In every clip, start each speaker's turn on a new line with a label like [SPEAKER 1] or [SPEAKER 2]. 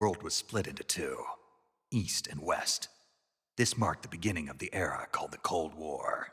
[SPEAKER 1] world was split into two, East and West. This marked the beginning of the era called the Cold War.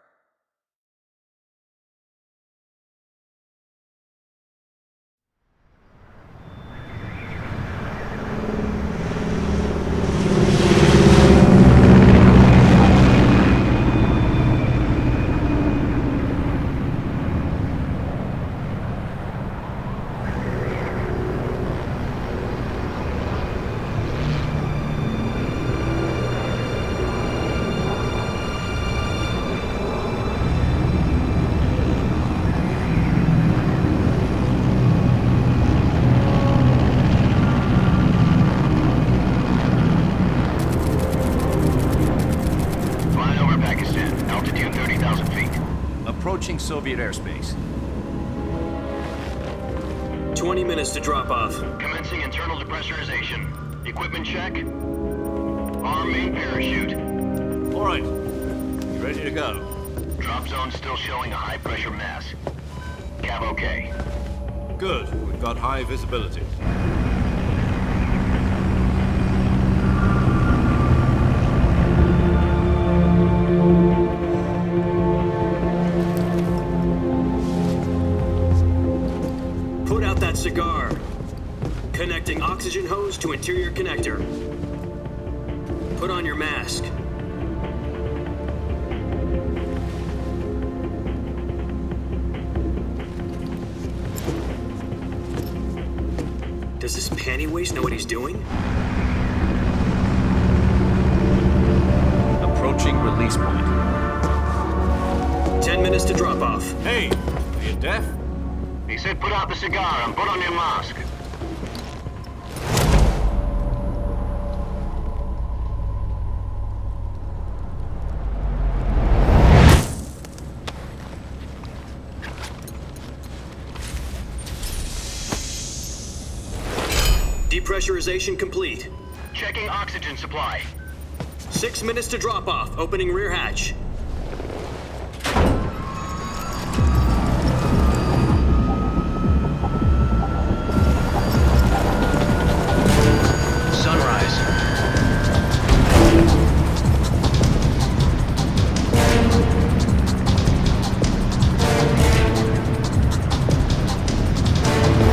[SPEAKER 2] Approaching Soviet airspace.
[SPEAKER 3] 20 minutes to drop off.
[SPEAKER 4] Commencing internal depressurization. Equipment check. Arm main parachute.
[SPEAKER 2] All right. You ready to go?
[SPEAKER 4] Drop zone still showing a high pressure mass. Cav okay.
[SPEAKER 2] Good. We've got high visibility.
[SPEAKER 3] Put out that cigar. Connecting oxygen hose to interior connector. Put on your mask. Does this panty waste know what he's doing?
[SPEAKER 2] Approaching release point.
[SPEAKER 3] 10 minutes to drop off.
[SPEAKER 2] Hey, are you deaf?
[SPEAKER 4] He said put out the cigar and put on your mask.
[SPEAKER 3] Depressurization complete.
[SPEAKER 4] Checking oxygen supply.
[SPEAKER 3] 6 minutes to drop off. Opening rear hatch.
[SPEAKER 4] Sunrise.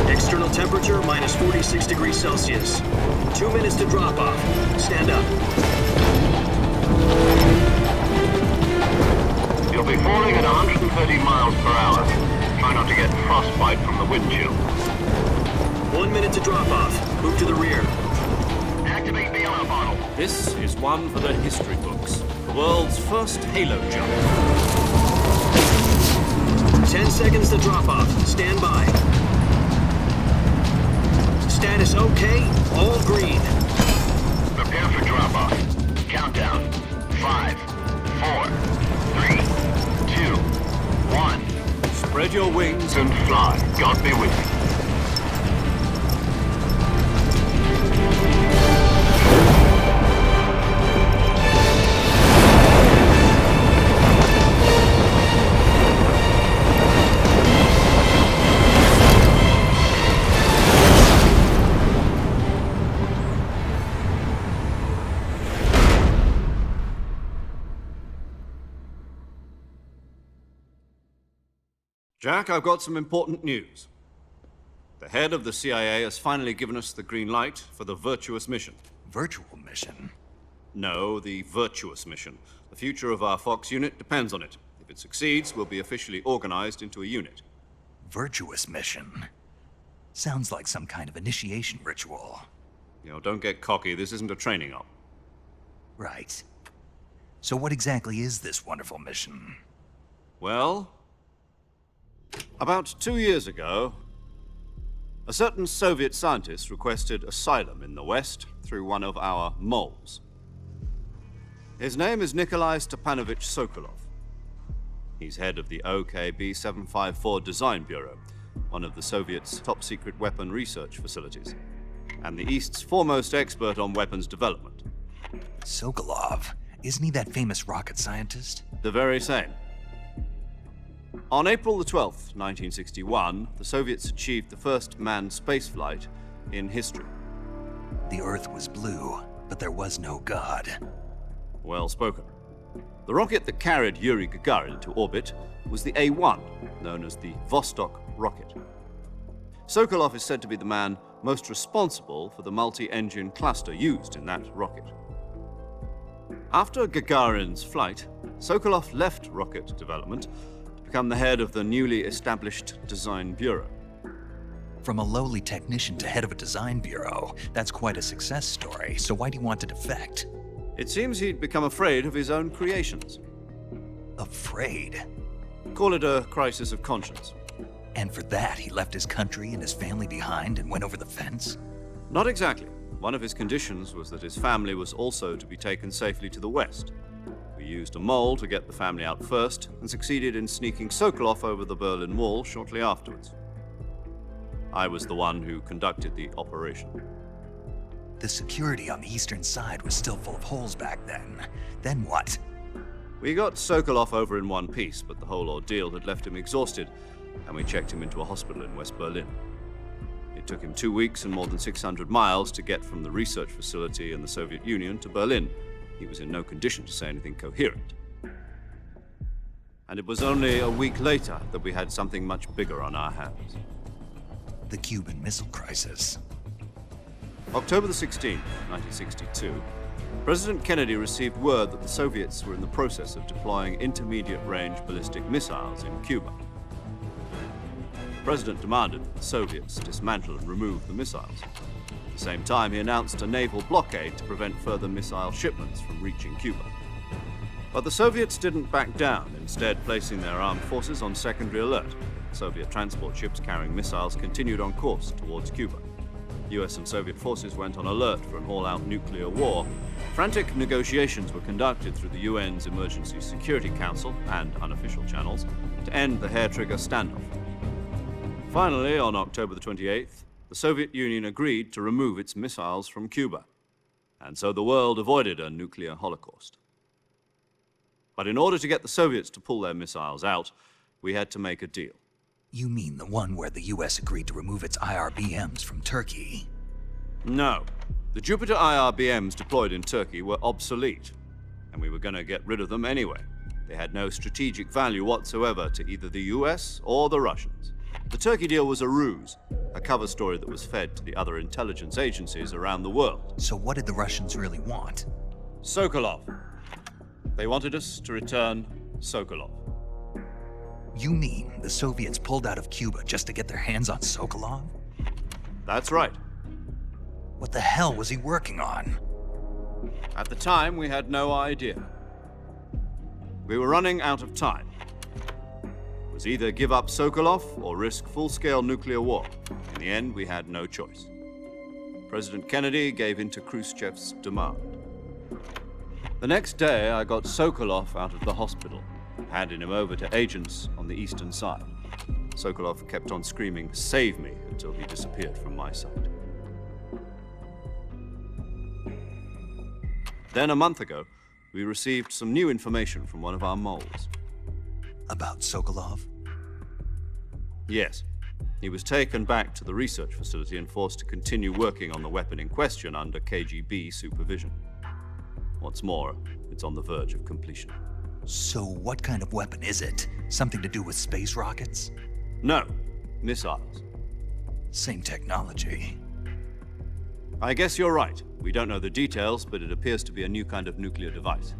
[SPEAKER 3] External temperature minus 46 degrees Celsius. 2 minutes to drop off. Stand up.
[SPEAKER 4] You'll be falling at 130 miles per hour. Try not to get frostbite from the wind chill.
[SPEAKER 3] 1 minute to drop off. Move to the rear.
[SPEAKER 4] Activate the alarm bottle.
[SPEAKER 2] This is one for the history books. The world's first halo jump.
[SPEAKER 3] 10 seconds to drop off. Stand by. Status okay. All green.
[SPEAKER 4] Prepare for drop-off. Countdown. 5, 4, 3, 2, 1.
[SPEAKER 2] Spread your wings
[SPEAKER 4] And fly. God be with you.
[SPEAKER 2] Jack, I've got some important news. The head of the CIA has finally given us the green light for the virtuous mission.
[SPEAKER 1] Virtual mission?
[SPEAKER 2] No, the virtuous mission. The future of our Fox unit depends on it. If it succeeds, we'll be officially organized into a unit.
[SPEAKER 1] Virtuous mission? Sounds like some kind of initiation ritual.
[SPEAKER 2] You know, don't get cocky. This isn't a training op.
[SPEAKER 1] Right. So what exactly is this wonderful mission?
[SPEAKER 2] Well, about 2 years ago, a certain Soviet scientist requested asylum in the West through one of our moles. His name is Nikolai Stepanovich Sokolov. He's head of the OKB 754 Design Bureau, one of the Soviets' top-secret weapon research facilities, and the East's foremost expert on weapons development.
[SPEAKER 1] Sokolov? Isn't he that famous rocket scientist?
[SPEAKER 2] The very same. On April the 12th, 1961, the Soviets achieved the first manned spaceflight in history.
[SPEAKER 1] The Earth was blue, but there was no God.
[SPEAKER 2] Well spoken. The rocket that carried Yuri Gagarin to orbit was the A-1, known as the Vostok rocket. Sokolov is said to be the man most responsible for the multi-engine cluster used in that rocket. After Gagarin's flight, Sokolov left rocket development to become the head of the newly established Design Bureau.
[SPEAKER 1] From a lowly technician to head of a design bureau, that's quite a success story, so why do you want to defect?
[SPEAKER 2] It seems he'd become afraid of his own creations.
[SPEAKER 1] Afraid?
[SPEAKER 2] Call it a crisis of conscience.
[SPEAKER 1] And for that, he left his country and his family behind and went over the fence?
[SPEAKER 2] Not exactly. One of his conditions was that his family was also to be taken safely to the west. We used a mole to get the family out first and succeeded in sneaking Sokolov over the Berlin Wall shortly afterwards. I was the one who conducted the operation.
[SPEAKER 1] The security on the eastern side was still full of holes back then. Then what?
[SPEAKER 2] We got Sokolov over in one piece, but the whole ordeal had left him exhausted, and we checked him into a hospital in West Berlin. It took him 2 weeks and more than 600 miles to get from the research facility in the Soviet Union to Berlin. He was in no condition to say anything coherent. And it was only a week later that we had something much bigger on our hands.
[SPEAKER 1] The Cuban Missile Crisis.
[SPEAKER 2] October the 16th, 1962, President Kennedy received word that the Soviets were in the process of deploying intermediate-range ballistic missiles in Cuba. The President demanded that the Soviets dismantle and remove the missiles. At the same time, he announced a naval blockade to prevent further missile shipments from reaching Cuba. But the Soviets didn't back down, instead placing their armed forces on secondary alert. Soviet transport ships carrying missiles continued on course towards Cuba. US and Soviet forces went on alert for an all-out nuclear war. Frantic negotiations were conducted through the UN's Emergency Security Council and unofficial channels to end the hair-trigger standoff. Finally, on October the 28th, the Soviet Union agreed to remove its missiles from Cuba, and so the world avoided a nuclear holocaust. But in order to get the Soviets to pull their missiles out, we had to make a deal.
[SPEAKER 1] You mean the one where the US agreed to remove its IRBMs from Turkey?
[SPEAKER 2] No. The Jupiter IRBMs deployed in Turkey were obsolete, and we were going to get rid of them anyway. They had no strategic value whatsoever to either the US or the Russians. The Turkey deal was a ruse, a cover story that was fed to the other intelligence agencies around the world.
[SPEAKER 1] So what did the Russians really want?
[SPEAKER 2] Sokolov. They wanted us to return Sokolov.
[SPEAKER 1] You mean the Soviets pulled out of Cuba just to get their hands on Sokolov?
[SPEAKER 2] That's right.
[SPEAKER 1] What the hell was he working on?
[SPEAKER 2] At the time, we had no idea. We were running out of time. It was either give up Sokolov or risk full-scale nuclear war. In the end, we had no choice. President Kennedy gave in to Khrushchev's demand. The next day, I got Sokolov out of the hospital, handing him over to agents on the eastern side. Sokolov kept on screaming, "Save me," until he disappeared from my sight. Then a month ago, we received some new information from one of our moles.
[SPEAKER 1] About Sokolov?
[SPEAKER 2] Yes. He was taken back to the research facility and forced to continue working on the weapon in question under KGB supervision. What's more, it's on the verge of completion.
[SPEAKER 1] So what kind of weapon is it? Something to do with space rockets?
[SPEAKER 2] No, missiles.
[SPEAKER 1] Same technology.
[SPEAKER 2] I guess you're right. We don't know the details, but it appears to be a new kind of nuclear device.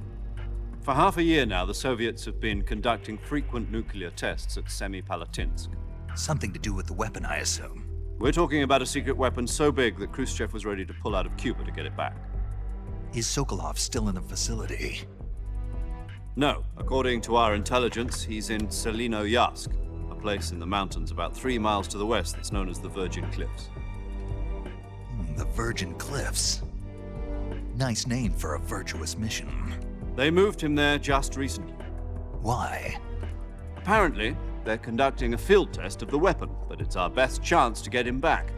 [SPEAKER 2] For half a year now, the Soviets have been conducting frequent nuclear tests at Semipalatinsk.
[SPEAKER 1] Something to do with the weapon, I assume.
[SPEAKER 2] We're talking about a secret weapon so big that Khrushchev was ready to pull out of Cuba to get it back.
[SPEAKER 1] Is Sokolov still in the facility?
[SPEAKER 2] No. According to our intelligence, he's in Selinoyarsk, a place in the mountains about 3 miles to the west that's known as the Virgin Cliffs.
[SPEAKER 1] The Virgin Cliffs. Nice name for a virtuous mission.
[SPEAKER 2] They moved him there just recently.
[SPEAKER 1] Why?
[SPEAKER 2] Apparently, they're conducting a field test of the weapon, but it's our best chance to get him back.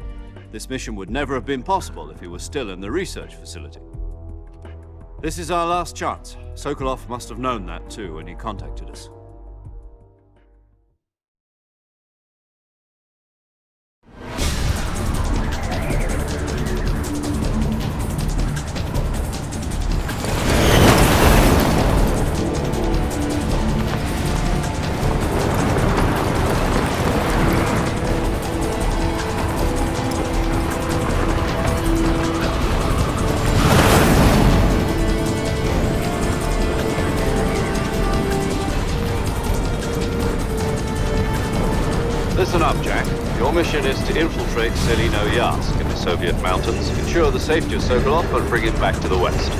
[SPEAKER 2] This mission would never have been possible if he was still in the research facility. This is our last chance. Sokolov must have known that too when he contacted us. mission is to infiltrate Selino-Yarsk in the Soviet mountains, ensure the safety of Sokolov, and bring him back to the west.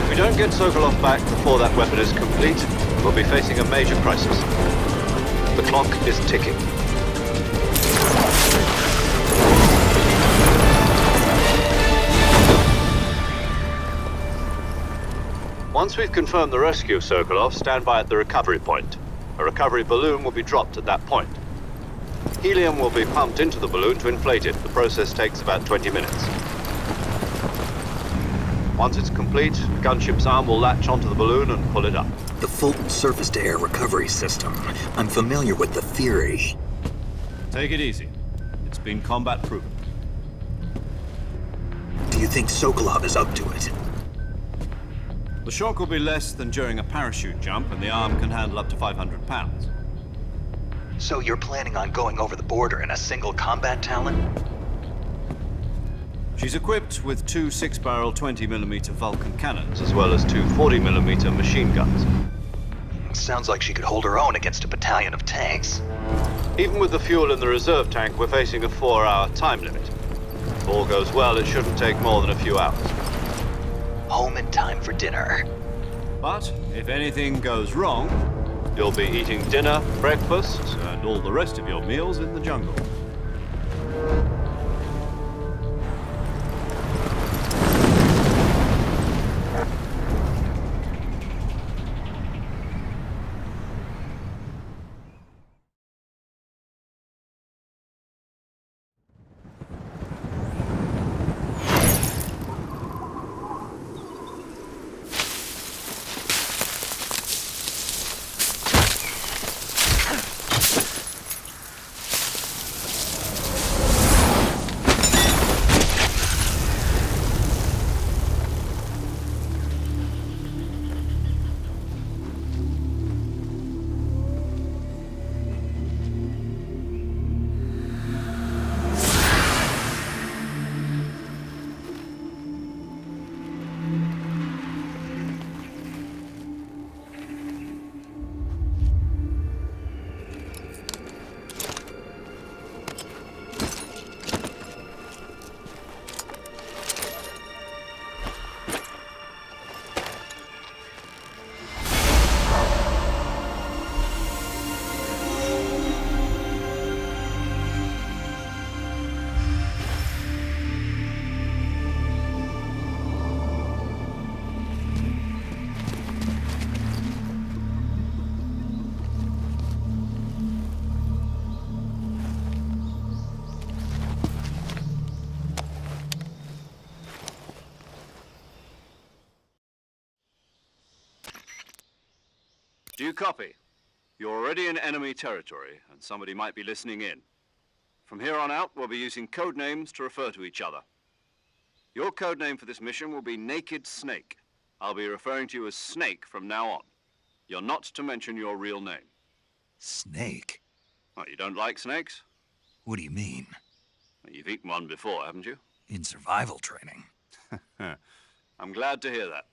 [SPEAKER 2] If we don't get Sokolov back before that weapon is complete, we'll be facing a major crisis. The clock is ticking. Once we've confirmed the rescue of Sokolov, stand by at the recovery point. A recovery balloon will be dropped at that point. Helium will be pumped into the balloon to inflate it. The process takes about 20 minutes. Once it's complete, the gunship's arm will latch onto the balloon and pull it up.
[SPEAKER 1] The Fulton surface-to-air recovery system. I'm familiar with the theory.
[SPEAKER 2] Take it easy. It's been combat-proven.
[SPEAKER 1] Do you think Sokolov is up to it?
[SPEAKER 2] The shock will be less than during a parachute jump, and the arm can handle up to 500 pounds.
[SPEAKER 1] So you're planning on going over the border in a single combat Talon?
[SPEAKER 2] She's equipped with two 6-barrel 20mm Vulcan cannons, as well as two 40mm machine guns.
[SPEAKER 1] Sounds like she could hold her own against a battalion of tanks.
[SPEAKER 2] Even with the fuel in the reserve tank, we're facing a 4-hour time limit. If all goes well, it shouldn't take more than a few hours.
[SPEAKER 1] Home in time for dinner.
[SPEAKER 2] But if anything goes wrong, you'll be eating dinner, breakfast, and all the rest of your meals in the jungle. Do you copy? You're already in enemy territory, and somebody might be listening in. From here on out, we'll be using code names to refer to each other. Your code name for this mission will be Naked Snake. I'll be referring to you as Snake from now on. You're not to mention your real name.
[SPEAKER 1] Snake?
[SPEAKER 2] What, you don't like snakes?
[SPEAKER 1] What do you mean?
[SPEAKER 2] Well, you've eaten one before, haven't you?
[SPEAKER 1] In survival training.
[SPEAKER 2] I'm glad to hear that.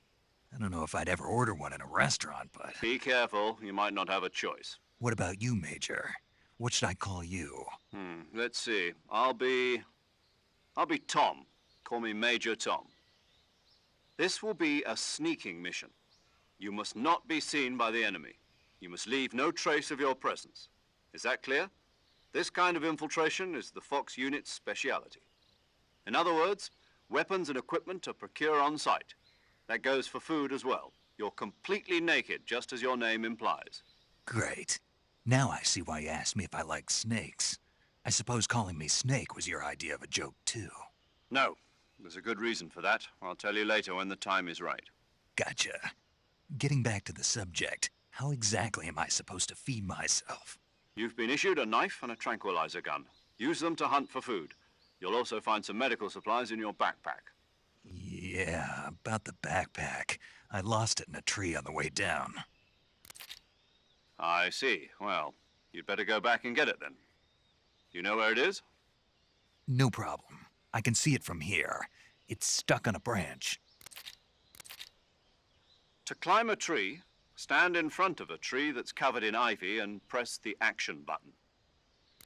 [SPEAKER 1] I don't know if I'd ever order one in a restaurant, but...
[SPEAKER 2] Be careful, you might not have a choice.
[SPEAKER 1] What about you, Major? What should I call you?
[SPEAKER 2] Let's see. I'll be Tom. Call me Major Tom. This will be a sneaking mission. You must not be seen by the enemy. You must leave no trace of your presence. Is that clear? This kind of infiltration is the Fox unit's speciality. In other words, weapons and equipment are procured on site. That goes for food as well. You're completely naked, just as your name implies.
[SPEAKER 1] Great. Now I see why you asked me if I like snakes. I suppose calling me Snake was your idea of a joke, too.
[SPEAKER 2] No. There's a good reason for that. I'll tell you later when the time is right.
[SPEAKER 1] Gotcha. Getting back to the subject, how exactly am I supposed to feed myself?
[SPEAKER 2] You've been issued a knife and a tranquilizer gun. Use them to hunt for food. You'll also find some medical supplies in your backpack.
[SPEAKER 1] Yeah, about the backpack. I lost it in a tree on the way down.
[SPEAKER 2] I see. Well, you'd better go back and get it then. You know where it is?
[SPEAKER 1] No problem. I can see it from here. It's stuck on a branch.
[SPEAKER 2] To climb a tree, stand in front of a tree that's covered in ivy and press the action button.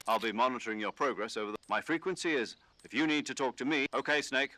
[SPEAKER 2] I'll be monitoring your progress over the... My frequency is, if you need to talk to me... Okay, Snake.